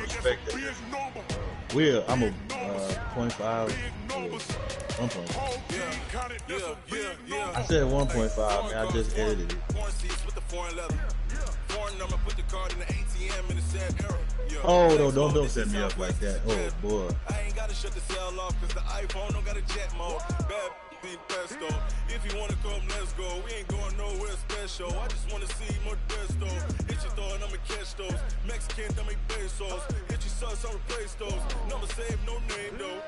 respect that. I'm a 0.5. 1.5. I said 1.5, man. I just edited it. Oh, no, don't set me up like that. Oh, boy. I ain't gotta shut the cell off because the iPhone don't got a jet mode. Bad pesto. If you wanna come, let's go. We ain't going nowhere special. I just wanna see more desto. Hit your throw and I'ma catch those. Mexican, I make pesos. Hit your sauce, I'll replace those. Number save, no name though.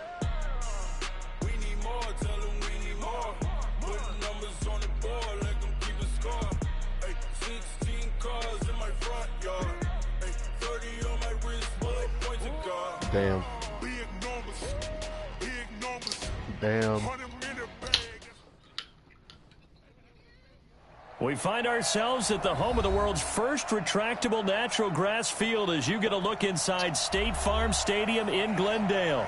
We need more, tell them we need more. Put numbers on the board, let them keep a score. Hey, 16 cars in my front yard. Hey, 30 on my wrist, bullet points of God. Damn. Big numbers, big numbers. Damn. We find ourselves at the home of the world's first retractable natural grass field as you get a look inside State Farm Stadium in Glendale.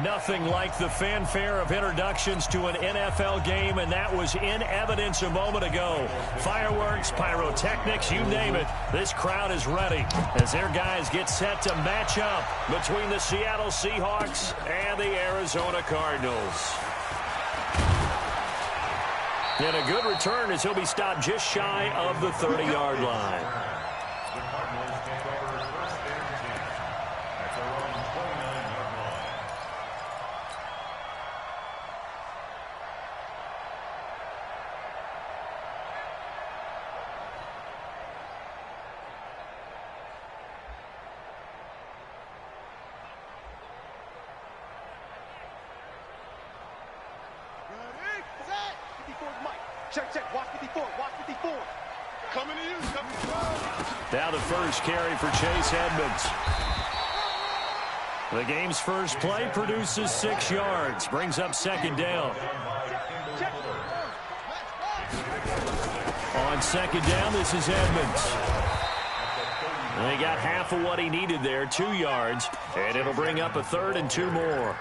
Nothing like the fanfare of introductions to an NFL game, and that was in evidence a moment ago. Fireworks, pyrotechnics, you name it. This crowd is ready as their guys get set to match up between the Seattle Seahawks and the Arizona Cardinals. And a good return as he'll be stopped just shy of the 30-yard line. Check, watch 54, watch 54. Coming to you, Now the first carry for Chase Edmonds. The game's first play produces 6 yards, brings up second down. On second down, this is Edmonds. And he got half of what he needed there, 2 yards, and it'll bring up a 3rd and 2 more.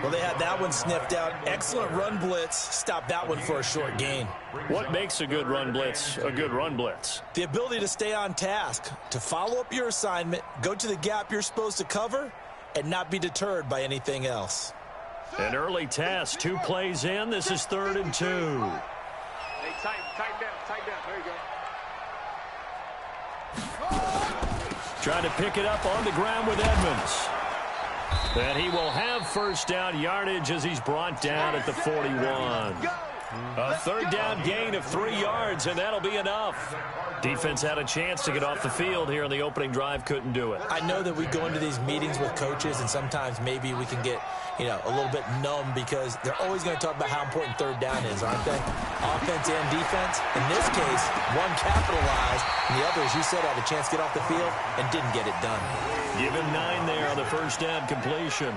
Well, they had that one sniffed out. Excellent run blitz. Stop that one for a short gain. What makes a good run blitz a good run blitz? The ability to stay on task, to follow up your assignment, go to the gap you're supposed to cover, and not be deterred by anything else. An early test, 2 plays in. This is 3rd and 2. Hey, tighten down. There you go. Trying to pick it up on the ground with Edmonds. And he will have first down yardage as he's brought down at the 41. A 3rd down gain of 3 yards, and that'll be enough. Defense had a chance to get off the field here in the opening drive, couldn't do it. I know that we go into these meetings with coaches, and sometimes maybe we can get, a little bit numb because they're always going to talk about how important 3rd down is, aren't they? Offense and defense. In this case, one capitalized, and the other, as you said, had a chance to get off the field and didn't get it done. Give him 9 there on the first down completion.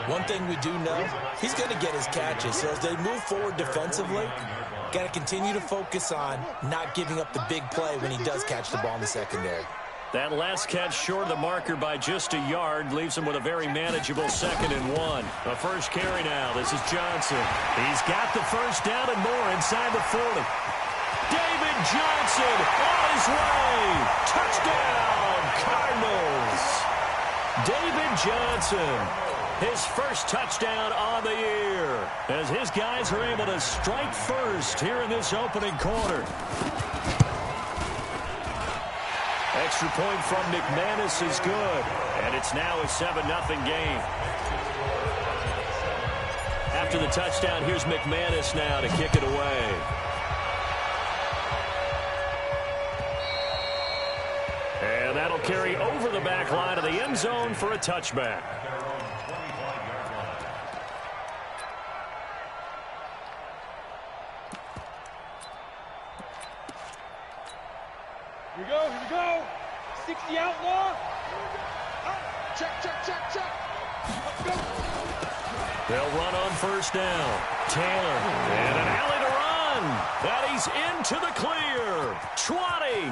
One thing we do know, he's going to get his catches. So as they move forward defensively, got to continue to focus on not giving up the big play when he does catch the ball in the secondary. That last catch short of the marker by just a yard leaves him with a very manageable 2nd and 1. A first carry now. This is Johnson. He's got the first down and more inside the 40. David Johnson on his way. Touchdown, Cardinals. David Johnson, his first touchdown on the year, as his guys are able to strike first here in this opening quarter. Extra point from McManus is good, and it's now a 7-0 game. After the touchdown, here's McManus now to kick it away. And that'll carry over the back line of the end zone for a touchback. Here we go. 60 outlaw. Check. Let's go. They'll run on first down. Taylor, and an alley to run. And he's into the clear. 20,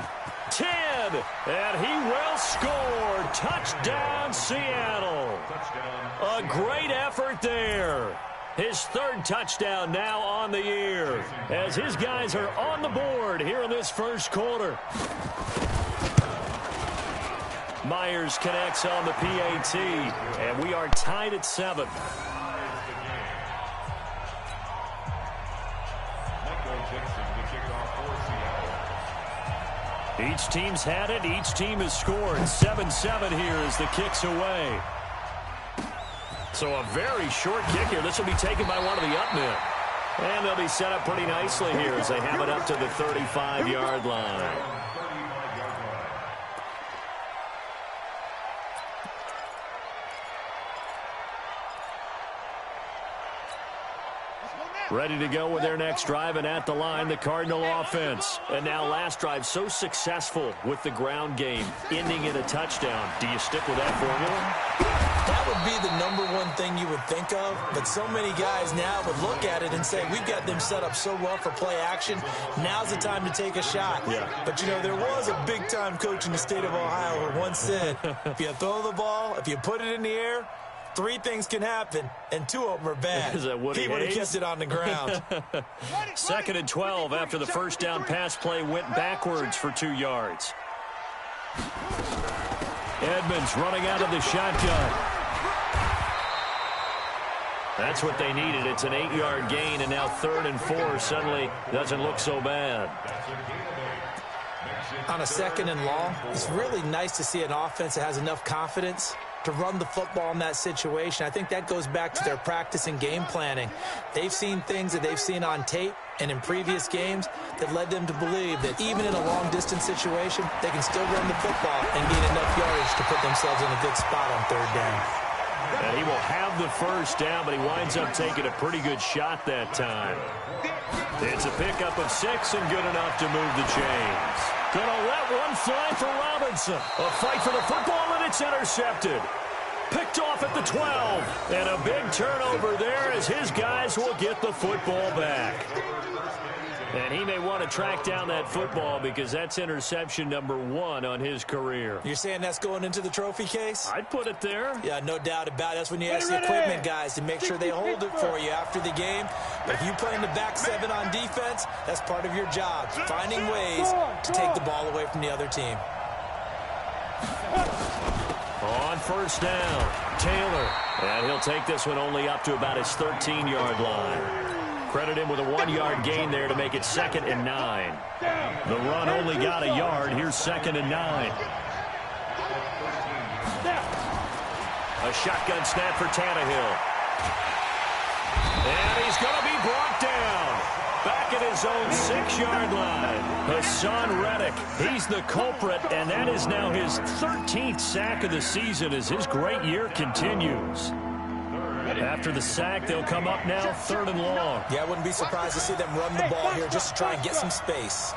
10, and he will score. Touchdown, Seattle. A great effort there. His 3rd touchdown now on the year, as his guys are on the board here in this first quarter. Myers connects on the PAT, and we are tied at 7. Each team's had it. Each team has scored. 7-7 here as the kick's away. So a very short kick here. This will be taken by one of the up men. And they'll be set up pretty nicely here as they have it up to the 35-yard line. Ready to go with their next drive, and at the line, the Cardinal offense. And now last drive, so successful with the ground game, ending in a touchdown. Do you stick with that formula? That would be the number one thing you would think of, but so many guys now would look at it and say, we've got them set up so well for play action. Now's the time to take a shot. Yeah. But, you know, there was a big-time coach in the state of Ohio who once said, if you throw the ball, if you put it in the air, 3 things can happen, and 2 of them are bad. Is that what he would have kept it on the ground. 2nd and 12 after the first down pass play went backwards for 2 yards. Edmonds running out of the shotgun. That's what they needed. It's an 8-yard gain, and now 3rd and 4 suddenly doesn't look so bad. On a 2nd and long, it's really nice to see an offense that has enough confidence to run the football in that situation. I think that goes back to their practice and game planning. They've seen things that they've seen on tape and in previous games that led them to believe that even in a long-distance situation, they can still run the football and gain enough yardage to put themselves in a good spot on 3rd down. And he will have the first down, but he winds up taking a pretty good shot that time. It's a pickup of 6 and good enough to move the chains. Gonna let one fly for Robinson. A fight for the football, and it's intercepted. Picked off at the 12. And a big turnover there as his guys will get the football back. And he may want to track down that football because that's interception number 1 on his career. You're saying that's going into the trophy case? I'd put it there. Yeah, no doubt about it. That's when you ask the equipment guys to make sure they hold it for you after the game. But if you play in the back 7 on defense, that's part of your job, finding ways to take the ball away from the other team. On first down, Taylor. And he'll take this one only up to about his 13-yard line. Credit him with a 1-yard gain there to make it 2nd and 9. The run only got a yard. Here's 2nd and 9. A shotgun snap for Tannehill. And he's going to be brought down. Back at his own 6-yard line. Hassan Reddick, he's the culprit, and that is now his 13th sack of the season as his great year continues. After the sack, they'll come up now 3rd and long. Yeah, I wouldn't be surprised to see them run the ball here just to try and get some space.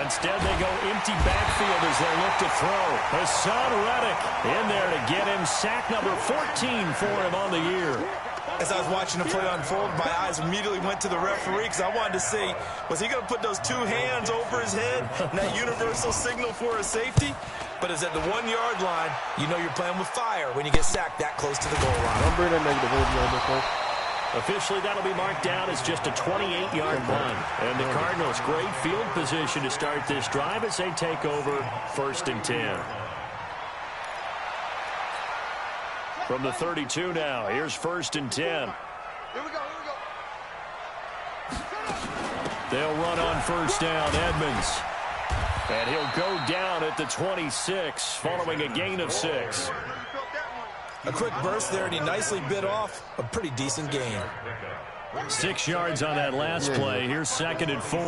Instead, they go empty backfield as they look to throw. Hassan Reddick in there to get him sack number 14 for him on the year. As I was watching the play unfold, my eyes immediately went to the referee because I wanted to see, was he going to put those 2 hands over his head and that universal signal for a safety? But it's at the 1-yard line. You know you're playing with fire when you get sacked that close to the goal line. Don't bring that negative energy on this one. Officially, that'll be marked down as just a 28-yard run. And the Cardinals, great field position to start this drive as they take over 1st and 10. From the 32 now, here's 1st and 10. Here we go. They'll run on first down, Edmonds. And he'll go down at the 26, following a gain of 6. A quick burst there, and he nicely bit off a pretty decent gain. 6 yards on that last play. Here's 2nd and 4.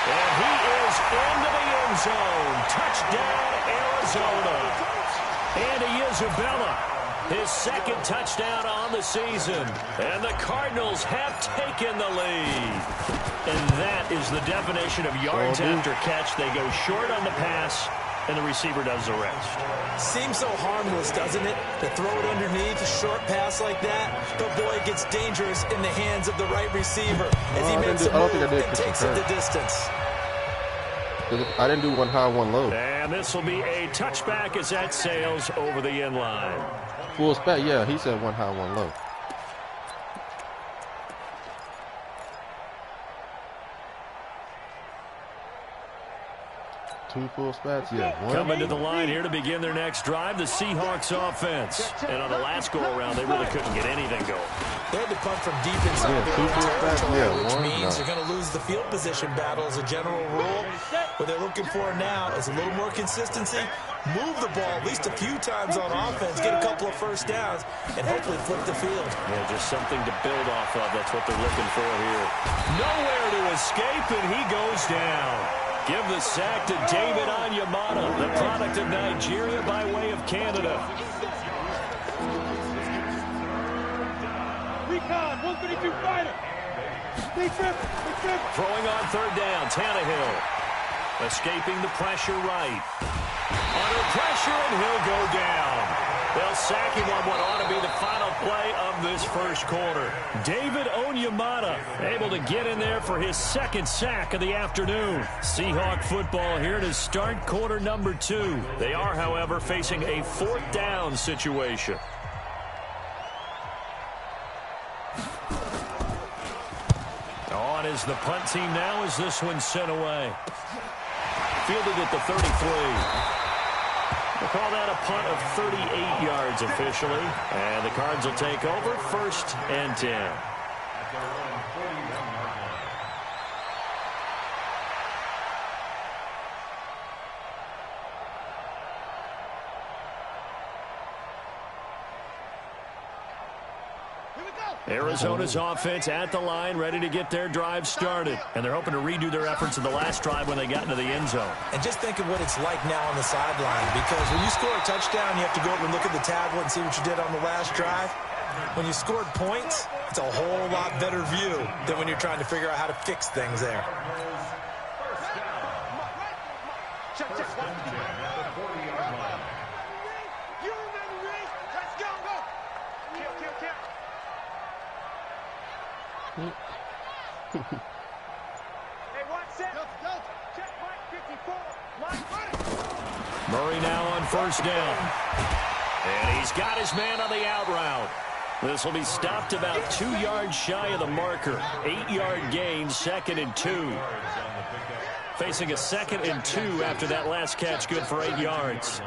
And he is into the end zone. Touchdown, Arizona. Andy Isabella, his 2nd touchdown on the season. And the Cardinals have taken the lead. And that is the definition of yards after catch. They go short on the pass, and the receiver does the rest. Seems so harmless, doesn't it, to throw it underneath a short pass like that? But, boy, it gets dangerous in the hands of the right receiver as he makes a move and takes it the distance. I didn't do one high, one low. And this will be a touchback as that sails over the end line. full spats. Yeah, he said one high, one low. Two full spats, yeah. One. Coming to the line here to begin their next drive, the Seahawks offense. And on the last go-around, they really couldn't get anything going. They had to punt from deep inside their own territory, which means you're going to lose the field position battle as a general rule. What they're looking for now is a little more consistency, move the ball at least a few times on offense, get a couple of first downs, and hopefully flip the field. Yeah, just something to build off of. That's what they're looking for here. Nowhere to escape, and he goes down. Give the sack to David Onyemata, the product of Nigeria by way of Canada. Recon, 132 fighter. Big trip. Throwing on third down, Tannehill. Escaping the pressure right. Under pressure, and he'll go down. They'll sack him on what ought to be the final play of this first quarter. David Onyemata able to get in there for his second sack of the afternoon. Seahawk football here to start quarter number 2. They are, however, facing a fourth down situation. On is the punt team now as this one sent away. Fielded at the 33. We'll call that a punt of 38 yards officially. And the Cards will take over, 1st and 10. Arizona's offense at the line, ready to get their drive started. And they're hoping to redo their efforts in the last drive when they got into the end zone. And just think of what it's like now on the sideline, because when you score a touchdown, you have to go over and look at the tablet and see what you did on the last drive. When you scored points, it's a whole lot better view than when you're trying to figure out how to fix things there. Check. You remember me? Let's go. Kill. Hey, watch that. Go. Check Mike 54. Mike. Murray now on first down. And he's got his man on the out route. This will be stopped about 2 yards shy of the marker. 8-yard gain, 2nd and 2. Facing a 2nd and 2 after that last catch, good for 8 yards.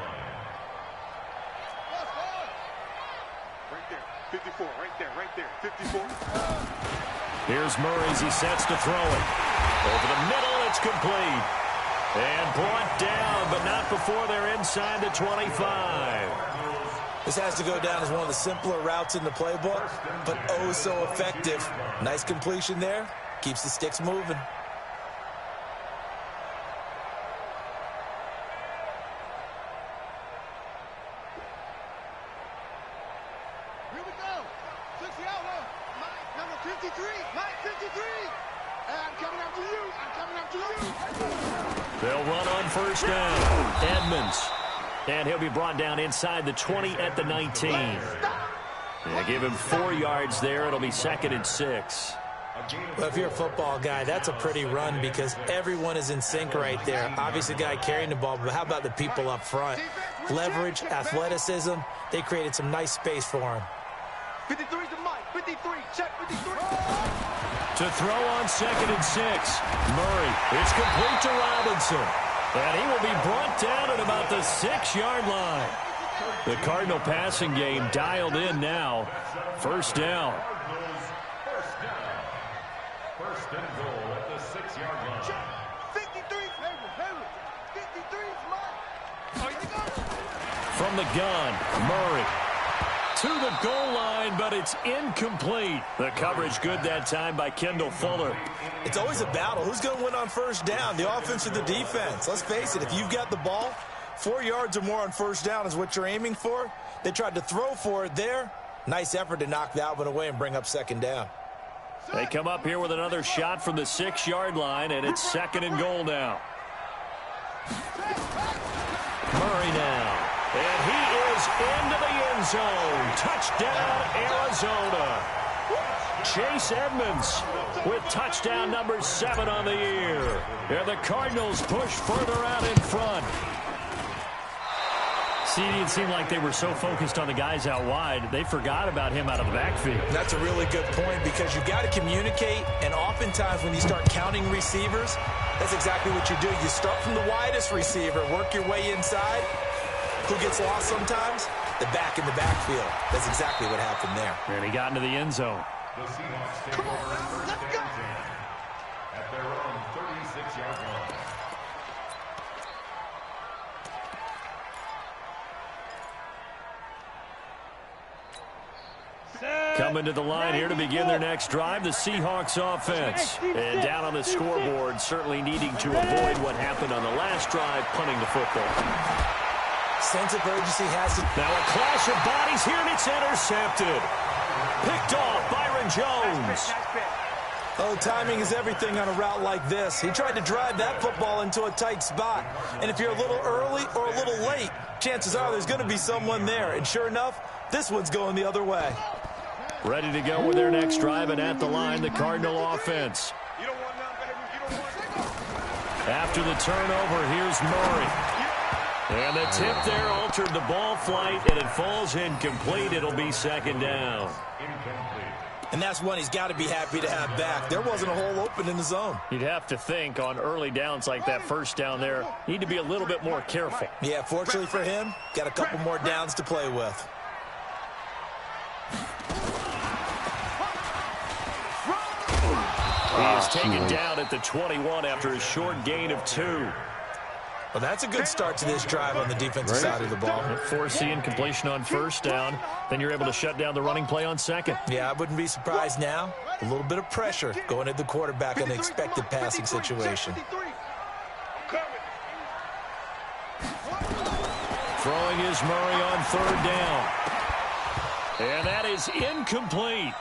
Right there. 54. Right there. 54. Here's Murray as he sets to throw it. Over the middle, it's complete. And brought down, but not before they're inside the 25. This has to go down as one of the simpler routes in the playbook, but oh so effective. Nice completion there. Keeps the sticks moving. Here we go. 60 out low. Mike, number 53. Mike 53. I'm coming after you. They'll run on first down. Edmonds. And he'll be brought down inside the 20 at the 19. They give him 4 yards there. It'll be 2nd and 6. Well, if you're a football guy, that's a pretty run because everyone is in sync right there. Obviously, the guy carrying the ball, but how about the people up front? Leverage, athleticism. They created some nice space for him. 53 to Mike. 53. Check 53. To throw on 2nd and 6. Murray. It's complete to Robinson. And he will be brought down at about the 6-yard line. The Cardinal passing game dialed in now. First down. First and goal at the 6-yard line. 53. 53 Mike. From the gun, Murray. To the goal line, but it's incomplete. The coverage good that time by Kendall Fuller. It's always a battle. Who's going to win on first down, the offense or the defense? Let's face it, if you've got the ball, 4 yards or more on first down is what you're aiming for. They tried to throw for it there. Nice effort to knock that one away and bring up 2nd down. They come up here with another shot from the 6-yard line, and it's 2nd and goal now. Murray now. And he is into the end zone. Touchdown, Arizona. Chase Edmonds with touchdown number 7 on the year. And the Cardinals push further out in front. See, it seemed like they were so focused on the guys out wide, they forgot about him out of the backfield. That's a really good point because you've got to communicate, and oftentimes when you start counting receivers, that's exactly what you do. You start from the widest receiver, work your way inside. Who gets lost sometimes? The back in the backfield. That's exactly what happened there. And he got into the end zone. The Seahawks take over first and 10 at their own 36-yard line. Coming to the line here to begin their next drive, the Seahawks offense. And down on the scoreboard, certainly needing to avoid what happened on the last drive, punting the football. Sense of urgency has to... Now a clash of bodies here, and it's intercepted. Picked off Byron Jones. Oh, timing is everything on a route like this. He tried to drive that football into a tight spot. And if you're a little early or a little late, chances are there's going to be someone there. And sure enough, this one's going the other way. Ready to go with their next drive, and at the line, the Cardinal offense. After the turnover, here's Murray. And the tip there altered the ball flight, and it falls incomplete. It'll be second down. And that's one he's got to be happy to have back. There wasn't a hole open in the zone. You'd have to think on early downs like that first down there, need to be a little bit more careful. Yeah, fortunately for him, got a couple more downs to play with. He is taken down at the 21 after a short gain of 2. Well, that's a good start to this drive on the defensive side of the ball. Force the incompletion on first down. Then you're able to shut down the running play on second. Yeah, I wouldn't be surprised now. A little bit of pressure going at the quarterback in an expected passing situation. Throwing is Murray on third down. And that is incomplete.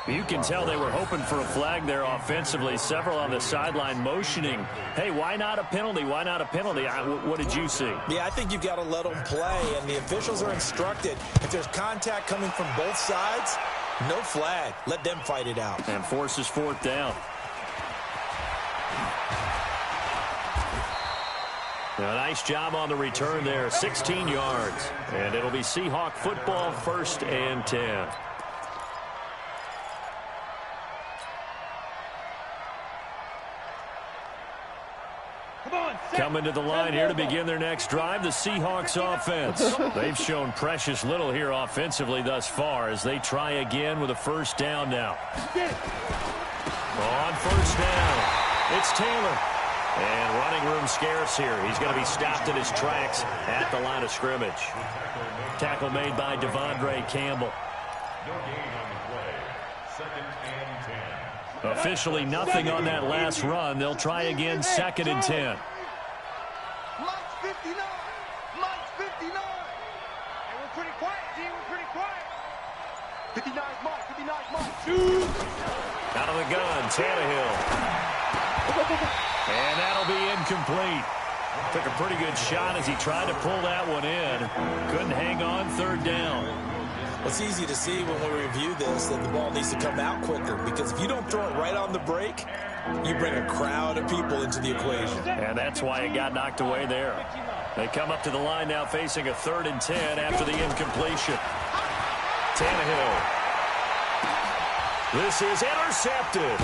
You can tell they were hoping for a flag there offensively. Several on the sideline motioning. Hey, why not a penalty? Why not a penalty? What did you see? Yeah, I think you've got to let them play, and the officials are instructed. If there's contact coming from both sides, no flag. Let them fight it out. And forces fourth down. A nice job on the return there. 16 yards. And it'll be Seahawk football, first and 10. Coming to the line here to begin their next drive, the Seahawks offense. They've shown precious little here offensively thus far as they try again with a first down now. On first down, it's Taylor. And running room scarce here. He's going to be stopped in his tracks at the line of scrimmage. Tackle made by Devondre Campbell. No gain on the play. Second and 10. Officially nothing on that last run. They'll try again, second and 10. Mike's 59. Mike's 59. And we're pretty quiet, D. We're pretty quiet. 59's Mike. 59's Mike. Out of the gun, Tannehill. And that'll be incomplete. Took a pretty good shot as he tried to pull that one in. Couldn't hang on, third down. Well, it's easy to see when we review this that the ball needs to come out quicker, because if you don't throw it right on the break, you bring a crowd of people into the equation. And that's why it got knocked away there. They come up to the line now facing a third and 10 after the incompletion. Tannehill. This is intercepted.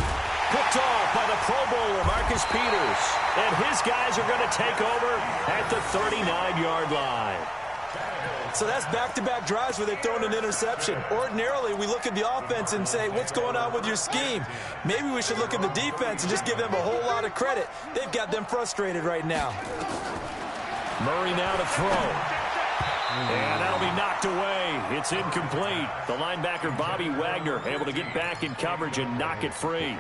Picked off by the Pro Bowler, Marcus Peters. And his guys are going to take over at the 39-yard line. So that's back-to-back drives where they're throwing an interception. Ordinarily, we look at the offense and say, what's going on with your scheme? Maybe we should look at the defense and just give them a whole lot of credit. They've got them frustrated right now. Murray now to throw. And that'll be knocked away. It's incomplete. The linebacker, Bobby Wagner, able to get back in coverage and knock it free.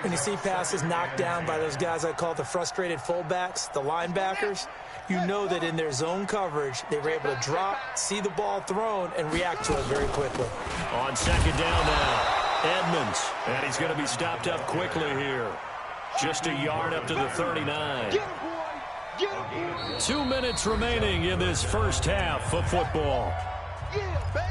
When you see passes knocked down by those guys I call the frustrated fullbacks, the linebackers, you know that in their zone coverage, they were able to drop, see the ball thrown, and react to it very quickly. On second down now, Edmonds. And he's going to be stopped up quickly here. Just a yard up to the 39. 2 minutes remaining in this first half of football. Yeah, baby.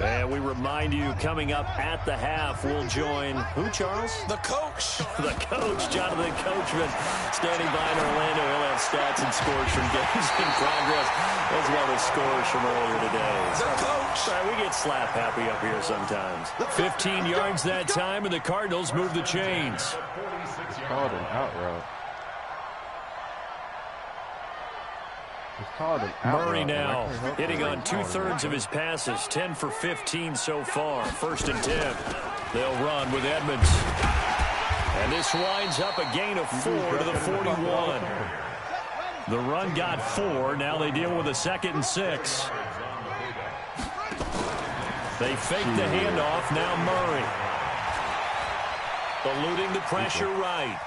And we remind you, coming up at the half, we'll join who, Charles? The coach. The coach, Jonathan Coachman, standing by in Orlando. He'll have stats and scores from games in progress, as well as scores from earlier today. The coach. Sorry, we get slap happy up here sometimes. 15 yards that time, and the Cardinals move the chains. Called an out route. Murray now hitting on 2/3 of his passes, 10 for 15 so far. 1st and 10. They'll run with Edmonds. And this winds up a gain of 4 to the 41. The run got 4. Now they deal with a 2nd and 6. They fake the handoff. Now Murray. Eluding the pressure right.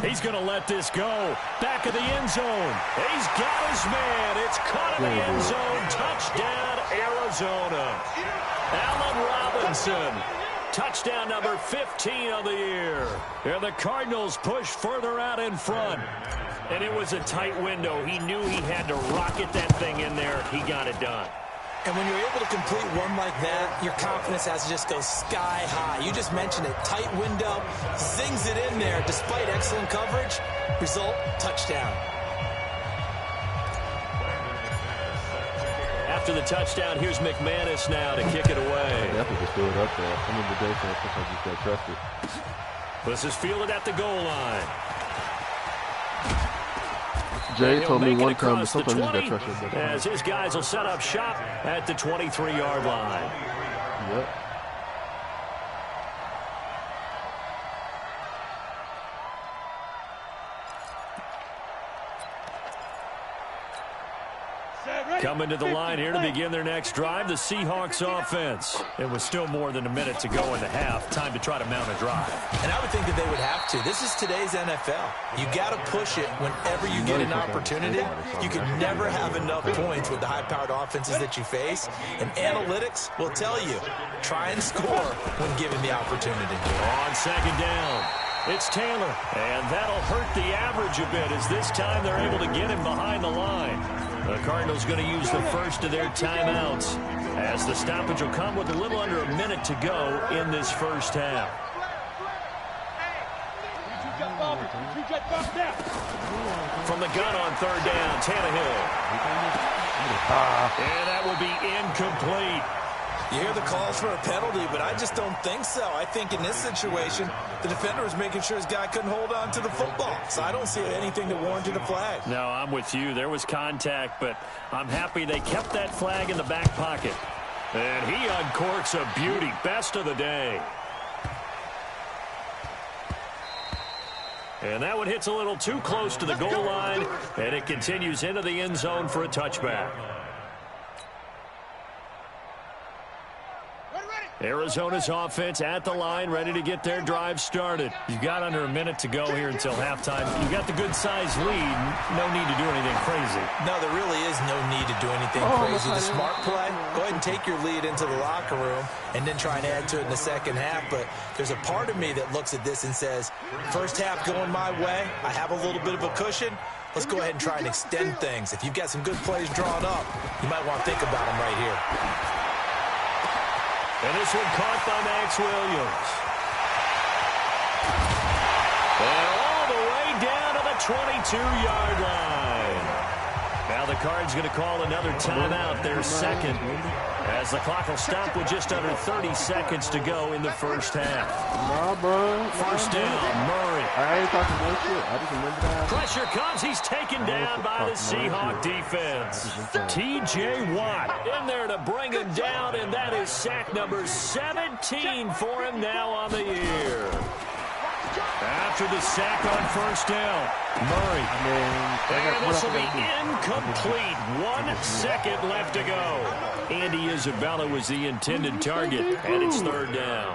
He's going to let this go. Back of the end zone. He's got his man. It's caught in the end zone. Touchdown, Arizona. Allen Robinson. Touchdown number 15 of the year. And the Cardinals push further out in front. And it was a tight window. He knew he had to rocket that thing in there. He got it done. And when you're able to complete one like that, your confidence has to just go sky high. You just mentioned it. Tight window, zings it in there despite excellent coverage. Result, touchdown. After the touchdown, here's McManus now to kick it away. Definitely just threw it up there. I mean, the defense sometimes you can't trust it. This is fielded at the goal line. Jay told me one time, sometimes you got to trust your as his guys will set up shop at the 23-yard line. Yep. Coming to the line here to begin their next drive, the Seahawks offense. It was still more than a minute to go in the half. Time to try to mount a drive. And I would think that they would have to. This is today's NFL. You got to push it whenever you get an opportunity. You can never have enough points with the high-powered offenses that you face. And analytics will tell you, try and score when given the opportunity. On 2nd down, it's Taylor. And that'll hurt the average a bit as this time they're able to get him behind the line. The Cardinals going to use the first of their timeouts as the stoppage will come with a little under a minute to go in this first half. From the gun on 3rd down, Tannehill. And that will be incomplete. You hear the calls for a penalty, but I just don't think so. I think in this situation, the defender was making sure his guy couldn't hold on to the football. So I don't see anything that warranted a flag. No, I'm with you. There was contact, but I'm happy they kept that flag in the back pocket. And he uncorks a beauty. Best of the day. And that one hits a little too close to the goal line, and it continues into the end zone for a touchback. Arizona's offense at the line, ready to get their drive started. You've got under a minute to go here until halftime. You've got the good-sized lead. No need to do anything crazy. No, there really is no need to do anything crazy. The smart play, go ahead and take your lead into the locker room and then try and add to it in the second half. But there's a part of me that looks at this and says, first half going my way, I have a little bit of a cushion. Let's go ahead and try and extend things. If you've got some good plays drawn up, you might want to think about them right here. And this one caught by Max Williams. And all the way down to the 22-yard line. Now the Cards going to call another timeout, their second, as the clock will stop with just under 30 seconds to go in the first half. Nah, bro. First down, Murray. I ain't talking no shit. I just remember that. Pressure comes. He's taken down by the Seahawk defense. T.J. Watt in there to bring him down, and that is sack number 17 for him now on the year. After the sack on first down, Murray. And this will be incomplete. 1 second left to go. Andy Isabella was the intended target, and it's 3rd down.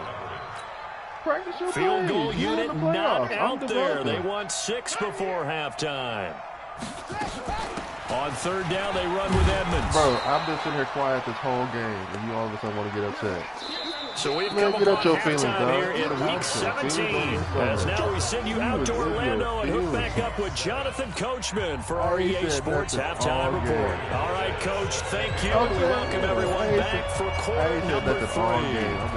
Field goal unit not out there. They want 6 before halftime. On 3rd down, they run with Edmonds. Bro, I've been sitting here quiet this whole game, and you all of a sudden want to get upset. So we've Man, come get out upon your feelings, halftime dog. here in Week 17. As now we send you out to Orlando and hook back up with Jonathan Coachman for our EA Sports Halftime Report. All right, Coach, thank you. We welcome everyone back for quarter number 3.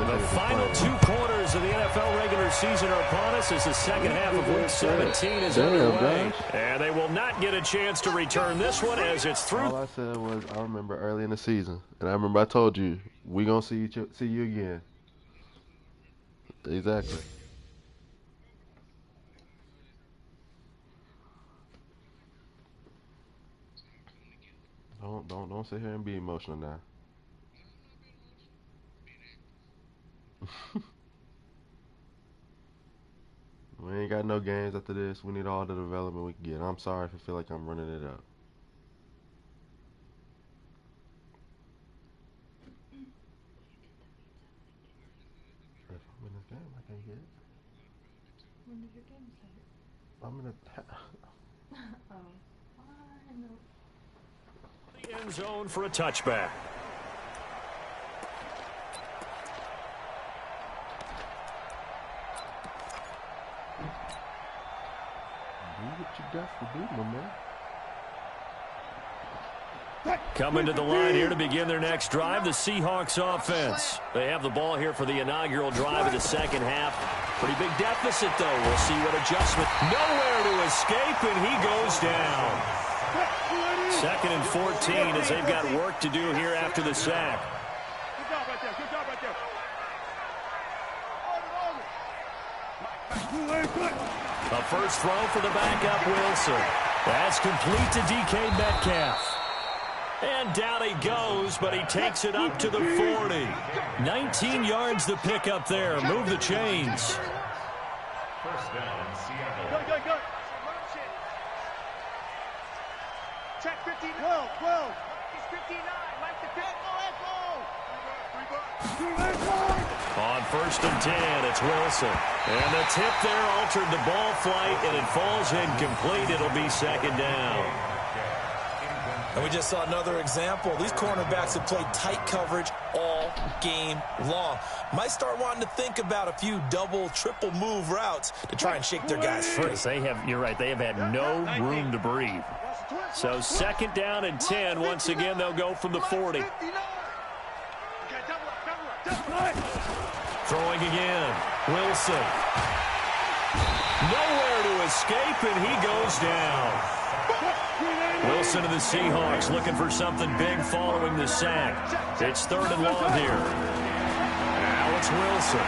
The final 2 quarters of the NFL regular season are upon us as the second half of Week 17 is underway. And they will not get a chance to return this one as it's through. All I said was I remember early in the season, and I remember I told you, we going to see you again. Exactly. Don't sit here and be emotional now. We ain't got no games after this. We need all the development we can get. I'm sorry if I feel like I'm running it up. If I'm in this game, I can't get it. When did your game start? I'm in a... Oh, I know. The end zone for a touchback. Do what you got to do, my man. Coming to the line here to begin their next drive, the Seahawks offense. They have the ball here for the inaugural drive of the second half. Pretty big deficit, though. We'll see what adjustment. Nowhere to escape, and he goes down. 2nd and 14 as they've got work to do here after the sack. Good job right there. Good job right there. A first throw for the backup, Wilson. That's complete to DK Metcalf. And down he goes, but he takes it up to the 40. 19 yards the pickup there. Move the chains. First down, Seattle. Good. Check 15. 12. He's 59. Mike the pick. Let's go. On 1st and 10, it's Wilson. And the tip there altered the ball flight, and it falls incomplete. It'll be 2nd down. And we just saw another example. These cornerbacks have played tight coverage all game long. Might start wanting to think about a few double, triple move routes to try and shake their guys free. You're right, they have had no room to breathe. So 2nd down and 10. Once again, they'll go from the 40. Throwing again. Wilson. Nowhere to escape, and he goes down. Wilson and the Seahawks looking for something big following the sack. It's 3rd and long here. Now it's Wilson.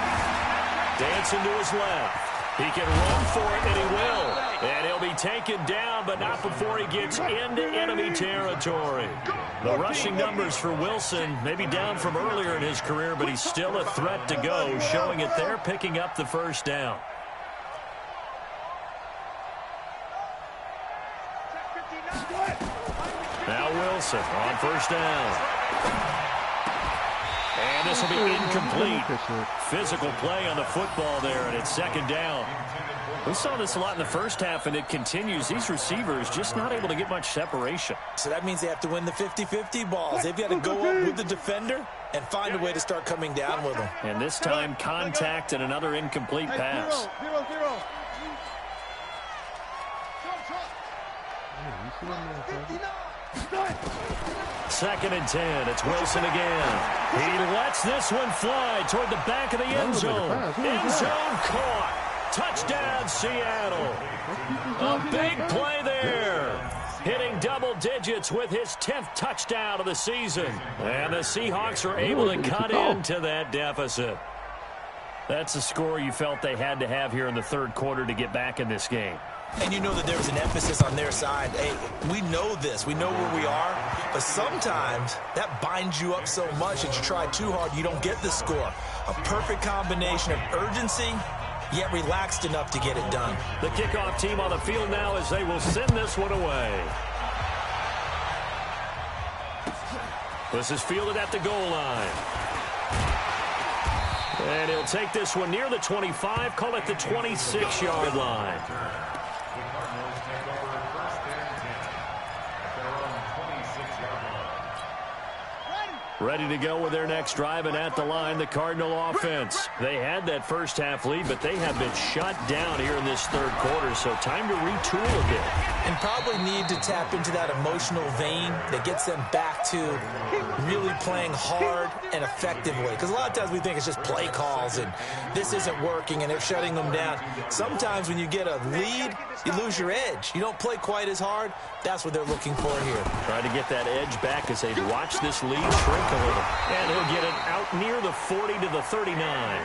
Dancing to his left. He can run for it, and he will. And he'll be taken down, but not before he gets into enemy territory. The rushing numbers for Wilson may be down from earlier in his career, but he's still a threat to go, showing it there, picking up the first down. Now Wilson on 1st down. And this will be incomplete. Physical play on the football there, and it's 2nd down. We saw this a lot in the first half, and it continues. These receivers just not able to get much separation. So that means they have to win the 50-50 balls. They've got to go up with the defender and find a way to start coming down with them. And this time, contact and another incomplete pass. 2nd and 10. It's Wilson again. He lets this one fly toward the back of the end zone. End zone caught. Touchdown, Seattle. A big play there. Hitting double digits with his 10th touchdown of the season. And the Seahawks are able to cut into that deficit. That's a score you felt they had to have here in the 3rd quarter to get back in this game. And you know that there was an emphasis on their side. Hey, we know this. We know where we are. But sometimes that binds you up so much that you try too hard, you don't get the score. A perfect combination of urgency, yet relaxed enough to get it done. The kickoff team on the field now as they will send this one away. This is fielded at the goal line. And he'll take this one near the 25, call it the 26-yard line. The Cardinals take over 1st and 10 at their own 26-yard line. ready to go with their next drive, and at the line, the Cardinal offense. They had that first half lead, but they have been shut down here in this third quarter, so time to retool a bit. And probably need to tap into that emotional vein that gets them back to really playing hard and effectively. Because a lot of times we think it's just play calls and this isn't working and they're shutting them down. Sometimes when you get a lead, you lose your edge. You don't play quite as hard. That's what they're looking for here. Trying to get that edge back as they watch this lead shrink a little. And he'll get it out near the 40 to the 39.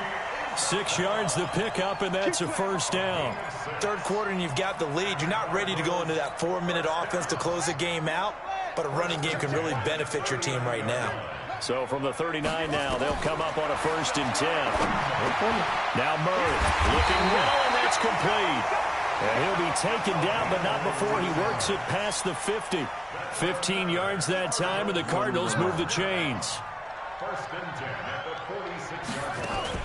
6 yards the pickup, and that's a first down. Third quarter and you've got the lead. You're not ready to go into that 4-minute offense to close the game out, but a running game can really benefit your team right now. So from the 39 now, they'll come up on a 1st and 10. Now Murray looking well, and that's complete. And he'll be taken down, but not before he works it past the 50. 15 yards that time, and the Cardinals move the chains. 1st and 10 at the 46-yard line.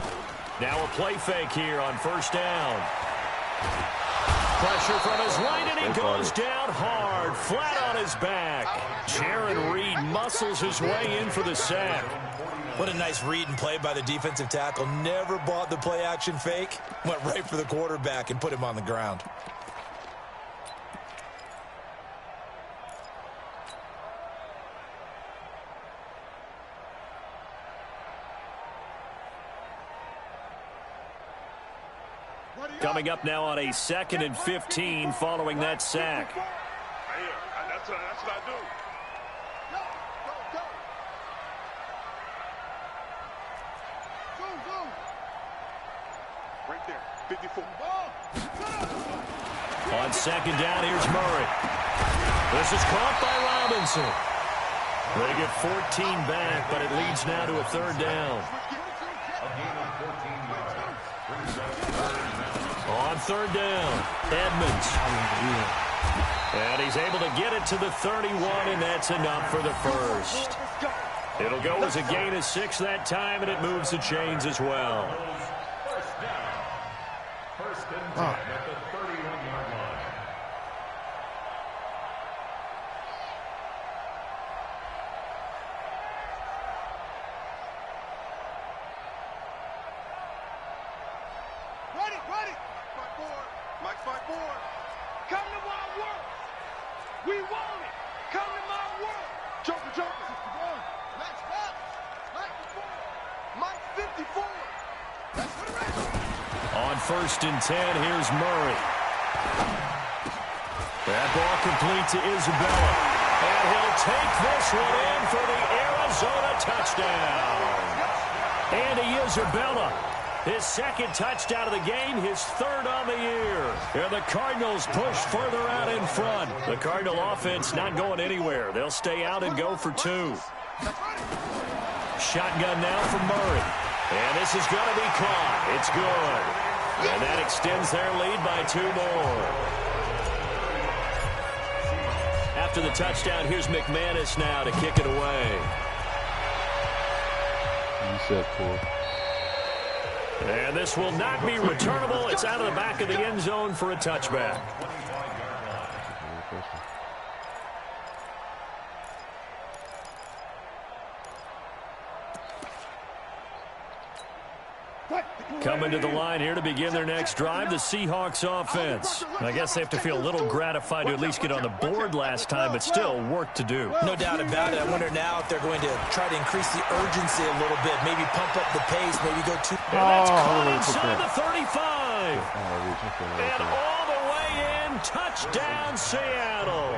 Now a play fake here on 1st down. Pressure from his right, and he goes down hard, flat on his back. Jaron Reed muscles his way in for the sack. What a nice read and play by the defensive tackle. Never bought the play-action fake. Went right for the quarterback and put him on the ground. Coming up now on a 2nd and 15 following that sack. That's what I do. Go. Right there, 54. On 2nd down, here's Murray. This is caught by Robinson. They get 14 back, but it leads now to a 3rd down. A gain of 14 yards. On 3rd down, Edmonds. And he's able to get it to the 31, and that's enough for the first. It'll go as a gain of 6 that time, and it moves the chains as well. 1st down. 1st and 10 at the 31-yard line. Ready. Mike's my board. Come to my world. We want it. Come to my world. Joker. Let's pass. Mike's 54. That's what it is. On 1st and 10, here's Murray. That ball complete to Isabella. And he'll take this one in for the Arizona touchdown. Andy Isabella. His 2nd touchdown of the game, his 3rd on the year. And the Cardinals push further out in front. The Cardinal offense not going anywhere. They'll stay out and go for 2. Shotgun now from Murray. And this is going to be caught. It's good. And that extends their lead by 2 more. After the touchdown, here's McManus now to kick it away. You said cool. And this will not be returnable. It's out of the back of the end zone for a touchback. Coming to the line here to begin their next drive, the Seahawks offense. I guess they have to feel a little gratified to at least get on the board last time, but still work to do. No doubt about it. I wonder now if they're going to try to increase the urgency a little bit, maybe pump up the pace, maybe go too. And that's caught inside the 35. And all the way in, touchdown Seattle.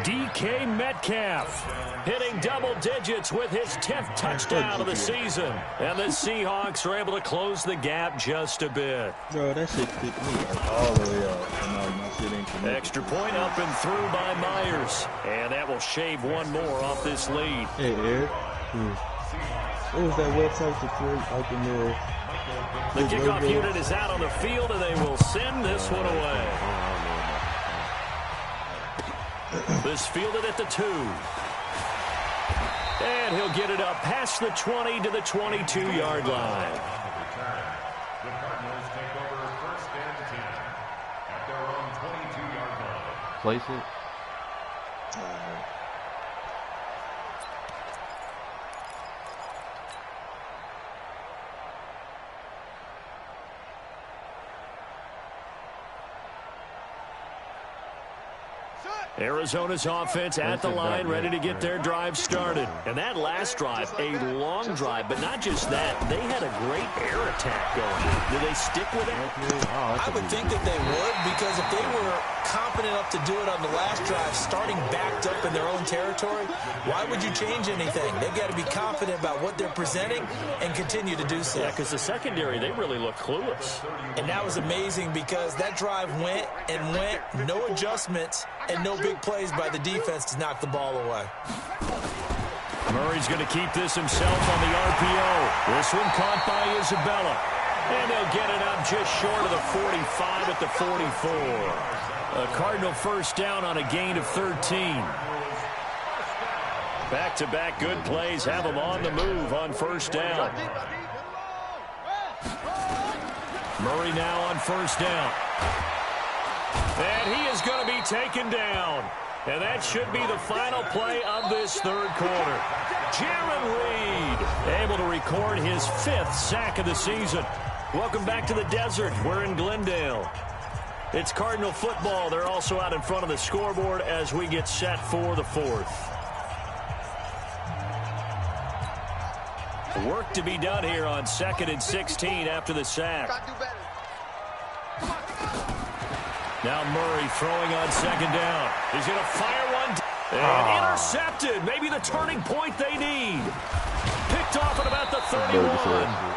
DK Metcalf hitting double digits with his 10th touchdown of the season. And the Seahawks are able to close the gap just a bit. Bro, that shit kicked me all the way up. My shit ain't connected. Extra point up and through by Myers. And that will shave 1 more off this lead. Hey, Eric. What was that website to create? The kickoff unit is out on the field, and they will send this one away. This fielded at the 2. And he'll get it up past the 20 to the 22-yard line. The Cardinals take over 1st and 10 at their own 22-yard line. Place it. Arizona's offense at the line, ready to get their drive started. And that last drive, a long drive, but not just that. They had a great air attack going. Do they stick with it? I would think that they would, because if they were confident enough to do it on the last drive, starting backed up in their own territory, why would you change anything? They've got to be confident about what they're presenting and continue to do so. Yeah, because the secondary, they really look clueless. And that was amazing because that drive went and went, no adjustments, and no big plays by the defense to knock the ball away. Murray's going to keep this himself on the RPO. This one caught by Isabella. And they'll get it up just short of the 45 at the 44. A Cardinal first down on a gain of 13. Back-to-back good plays have them on the move on first down. Murray now on first down. And he is going to be taken down. And that should be the final play of this third quarter. Jaron Reed able to record his 5th sack of the season. Welcome back to the desert. We're in Glendale. It's Cardinal football. They're also out in front of the scoreboard as we get set for the 4th. Work to be done here on 2nd and 16 after the sack. Now Murray throwing on second down. He's going to fire one. And intercepted. Maybe the turning point they need. Picked off at about the 31.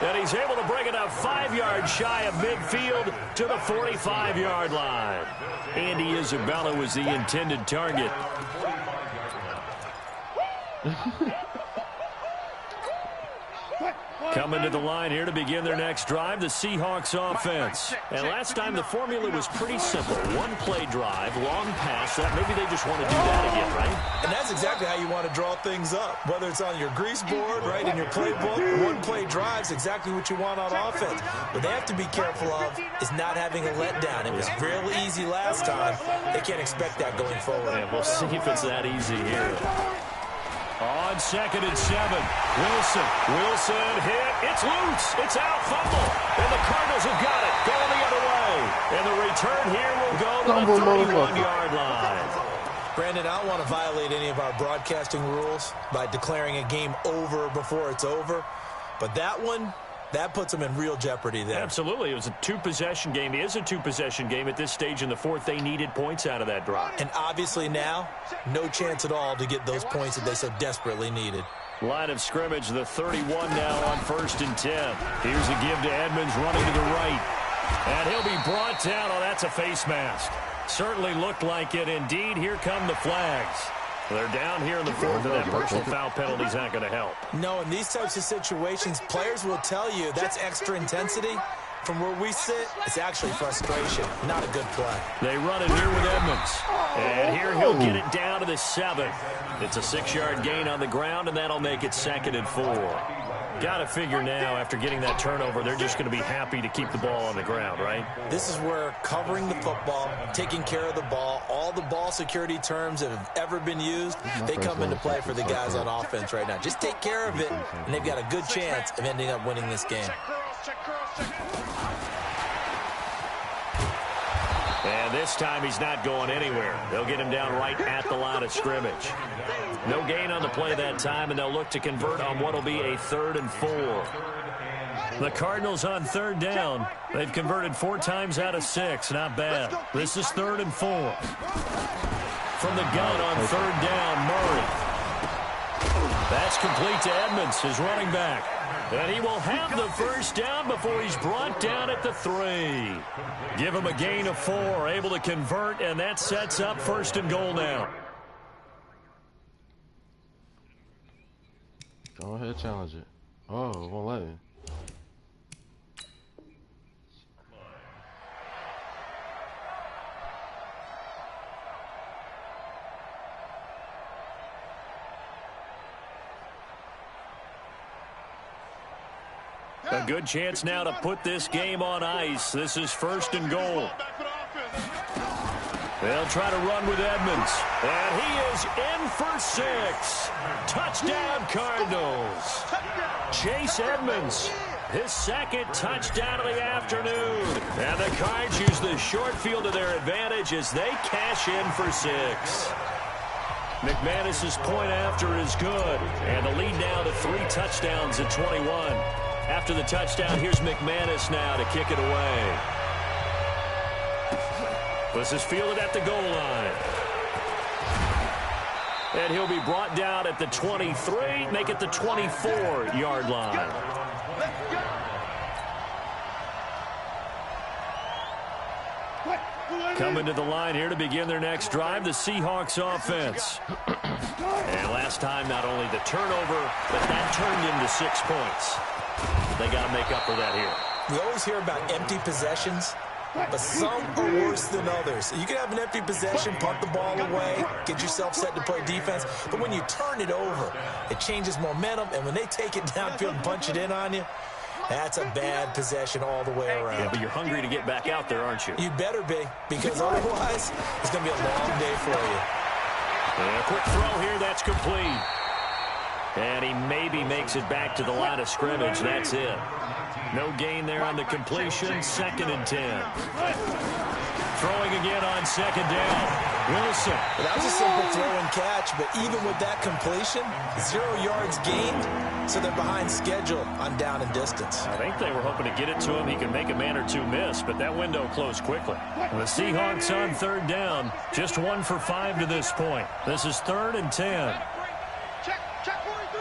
And he's able to bring it up 5 yards shy of midfield to the 45-yard line. Andy Isabella was the intended target. Coming to the line here to begin their next drive, the Seahawks offense. And last time the formula was pretty simple. One-play drive, long pass. That maybe they just want to do that again, right? And that's exactly how you want to draw things up. Whether it's on your grease board, right, in your playbook, one-play drive's exactly what you want on offense. What they have to be careful of is not having a letdown. It was real easy last time. They can't expect that going forward. And we'll see if it's that easy here. On 2nd and 7, Wilson hit, it's loose, it's out, fumble, and the Cardinals have got it, going the other way, and the return here will go to the 31-yard line. Brandon, I don't want to violate any of our broadcasting rules by declaring a game over before it's over, but that one, that puts them in real jeopardy there. Absolutely. It was a 2-possession game. It is a 2-possession game at this stage in the 4th. They needed points out of that drive. And obviously now, no chance at all to get those points that they so desperately needed. Line of scrimmage, the 31 now on 1st and 10. Here's a give to Edmonds running to the right. And he'll be brought down. Oh, that's a face mask. Certainly looked like it. Indeed, here come the flags. They're down here in the 4th, and that personal foul penalty's not going to help. No, in these types of situations, players will tell you that's extra intensity. From where we sit, it's actually frustration, not a good play. They run it here with Edmonds. And here he'll get it down to the 7. It's a 6-yard gain on the ground, and that'll make it 2nd and 4. Got to figure now, after getting that turnover, they're just going to be happy to keep the ball on the ground, right? This is where covering the football, taking care of the ball, all the ball security terms that have ever been used, they come into play for the guys on offense right now. Just take care of it, and they've got a good chance of ending up winning this game. And this time he's not going anywhere. They'll get him down right at the line of scrimmage. No gain on the play that time, and they'll look to convert on what will be a 3rd and 4. The Cardinals on 3rd down. They've converted 4 times out of 6. Not bad. This is 3rd and 4. From the gun on 3rd down, Murray. That's complete to Edmonds, his running back. And he will have the first down before he's brought down at the 3. Give him a gain of 4, able to convert, and that sets up 1st and goal now. Go ahead, challenge it. Oh, it won't let me. A good chance now to put this game on ice. This is 1st and goal. They'll try to run with Edmonds. And he is in for 6. Touchdown, Cardinals. Chase Edmonds his second touchdown of the afternoon. And the Cards use the short field to their advantage as they cash in for 6. McManus's point after is good, and the lead now to 3 touchdowns at 21. After the touchdown, here's McManus now to kick it away. This is fielded at the goal line. And he'll be brought down at the 23, make it the 24-yard line. Coming to the line here to begin their next drive, the Seahawks offense. And last time, not only the turnover, but that turned into 6 points. They got to make up for that here. We always hear about empty possessions, but some are worse than others. You can have an empty possession, punt the ball away, get yourself set to play defense, but when you turn it over, it changes momentum, and when they take it downfield and punch it in on you, that's a bad possession all the way around. Yeah, but you're hungry to get back out there, aren't you? You better be, because otherwise, it's going to be a long day for you. And a quick throw here, that's complete. And he maybe makes it back to the line of scrimmage. That's it. No gain there on the completion. 2nd and 10. Throwing again on 2nd down. Wilson. That was a simple throw and catch, but even with that completion, 0 yards gained, so they're behind schedule on down and distance. I think they were hoping to get it to him. He could make a man or two miss, but that window closed quickly. The Seahawks on 3rd down, just 1 for 5 to this point. This is 3rd and 10. Check 43.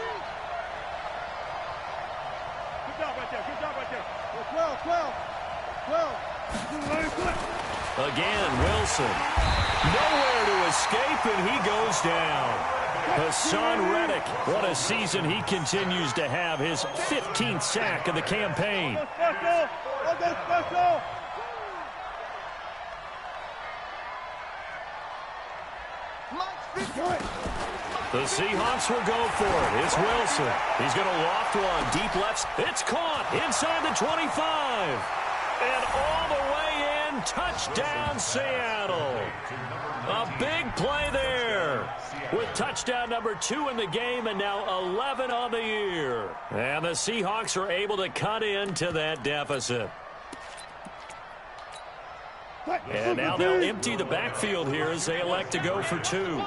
Good job right there. 12. Again, Wilson. Nowhere to escape, and he goes down. Hassan Reddick, what a season he continues to have. His 15th sack of the campaign. The Seahawks will go for it. It's Wilson. He's going to loft one. Deep left. It's caught inside the 25. And all the way in. Touchdown, Seattle. A big play there. With touchdown number 2 in the game and now 11 on the year. And the Seahawks are able to cut into that deficit. And now they'll empty the backfield here as they elect to go for 2.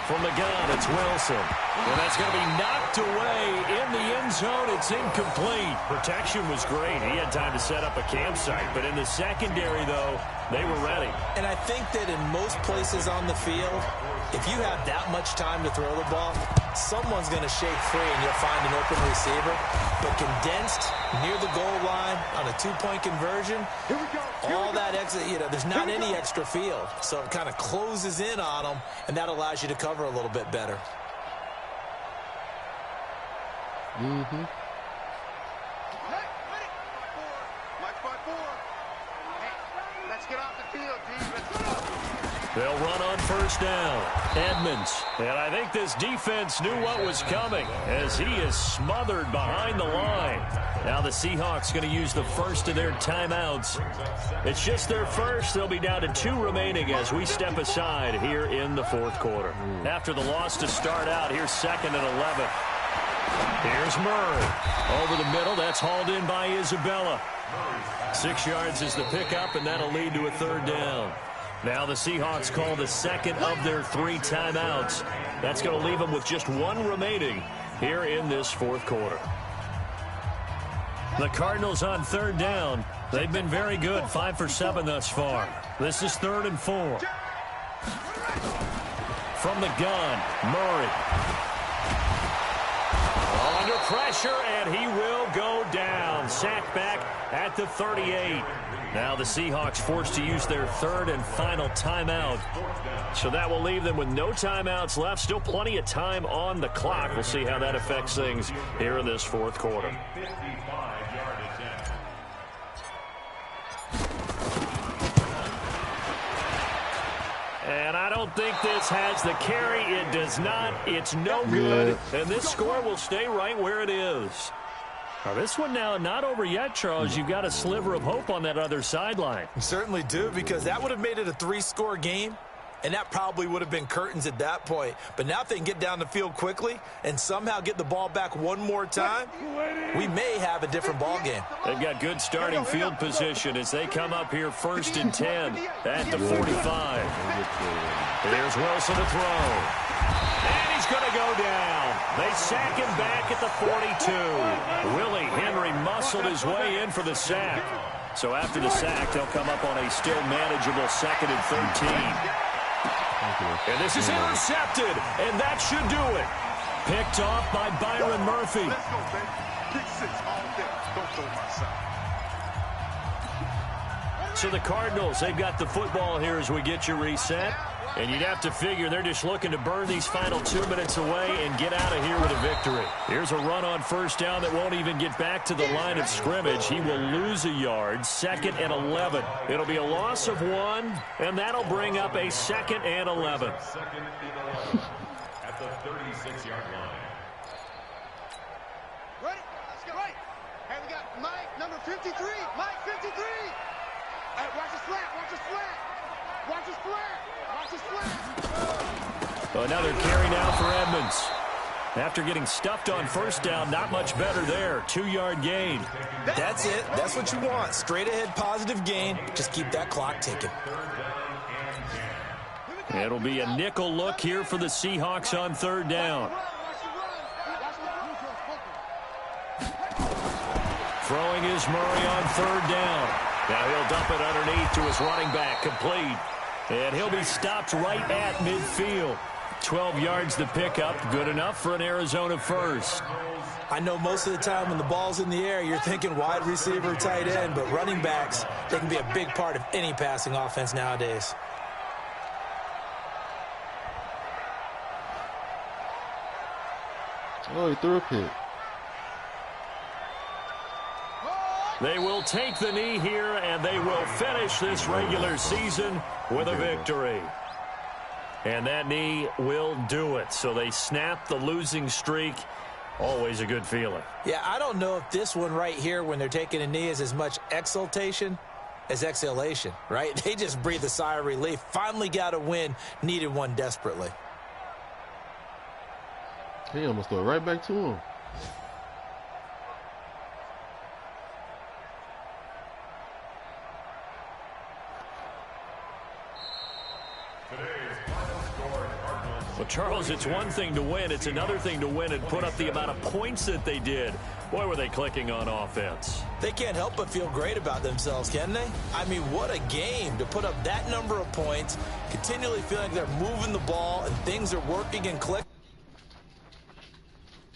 From the gun, it's Wilson. And that's going to be knocked away in the end zone. It's incomplete. Protection was great. He had time to set up a campsite. But in the secondary, though, they were ready. And I think that in most places on the field, if you have that much time to throw the ball, someone's going to shake free and you'll find an open receiver. But condensed near the goal line on a 2-point conversion, all that extra, there's not any extra field. So it kind of closes in on them, and that allows you to cover a little bit better. Mm-hmm. Let's get off the field, G. Let's go. They'll run on 1st down. Edmonds. And I think this defense knew what was coming as he is smothered behind the line. Now the Seahawks going to use the first of their timeouts. It's just their first. They'll be down to 2 remaining as we step aside here in the 4th quarter. After the loss to start out, here's 2nd and 11. Here's Murray. Over the middle. That's hauled in by Isabella. 6 yards is the pickup, and that'll lead to a 3rd down. Now the Seahawks call the 2nd of their 3 timeouts. That's going to leave them with just 1 remaining here in this 4th quarter. The Cardinals on 3rd down. They've been very good, 5 for 7 thus far. This is 3rd and 4. From the gun, Murray. Under pressure, and he will go down. Sacked back at the 38. Now the Seahawks forced to use their 3rd and final timeout. So that will leave them with no timeouts left. Still plenty of time on the clock. We'll see how that affects things here in this 4th quarter. And I don't think this has the carry. It does not. It's no good. And this score will stay right where it is. Now, this one now not over yet, Charles. You've got a sliver of hope on that other sideline. You certainly do, because that would have made it a 3-score game. And that probably would have been curtains at that point. But now if they can get down the field quickly and somehow get the ball back one more time, we may have a different ball game. They've got good starting field position as they come up here 1st and 10 at the 45. Here's Wilson to throw. And he's going to go down. They sack him back at the 42. Willie Henry muscled his way in for the sack. So after the sack, they'll come up on a still manageable 2nd and 13. And this is intercepted, and that should do it. Picked off by Byron Murphy. Let's go, baby. Pick 6 all day. Don't throw my side. So the Cardinals, they've got the football here as we get you reset. And you'd have to figure they're just looking to burn these final 2 minutes away and get out of here with a victory. Here's a run on 1st down that won't even get back to the line of scrimmage. He will lose a yard, 2nd and 11. It'll be a loss of 1, and that'll bring up a 2nd and 11. Second and 11 at the 36-yard line. Ready? Let's go. Right. Hey, we got Mike, number 53. Mike, 53. Hey, watch his flat. Watch his flat. Watch his flat. Watch his flat. Another carry now for Edmonds. After getting stuffed on 1st down, not much better there. 2-yard gain. That's it. That's what you want. Straight ahead positive gain. Just keep that clock ticking. It'll be a nickel look here for the Seahawks on 3rd down. Throwing is Murray on 3rd down. Now he'll dump it underneath to his running back, complete. And he'll be stopped right at midfield. 12 yards to pick up, good enough for an Arizona first. I know most of the time when the ball's in the air, you're thinking wide receiver, tight end, but running backs, they can be a big part of any passing offense nowadays. Oh, he threw a pick. They will take the knee here, and they will finish this regular season with a victory. And that knee will do it. So they snap the losing streak. Always a good feeling. Yeah, I don't know if this one right here, when they're taking a knee, is as much exultation as exhalation, right? They just breathe a sigh of relief. Finally got a win, needed one desperately. He almost threw it right back to him. Well, Charles, it's one thing to win. It's another thing to win and put up the amount of points that they did. Boy, were they clicking on offense. They can't help but feel great about themselves, can they? I mean, what a game to put up that number of points, continually feeling like they're moving the ball and things are working and clicking.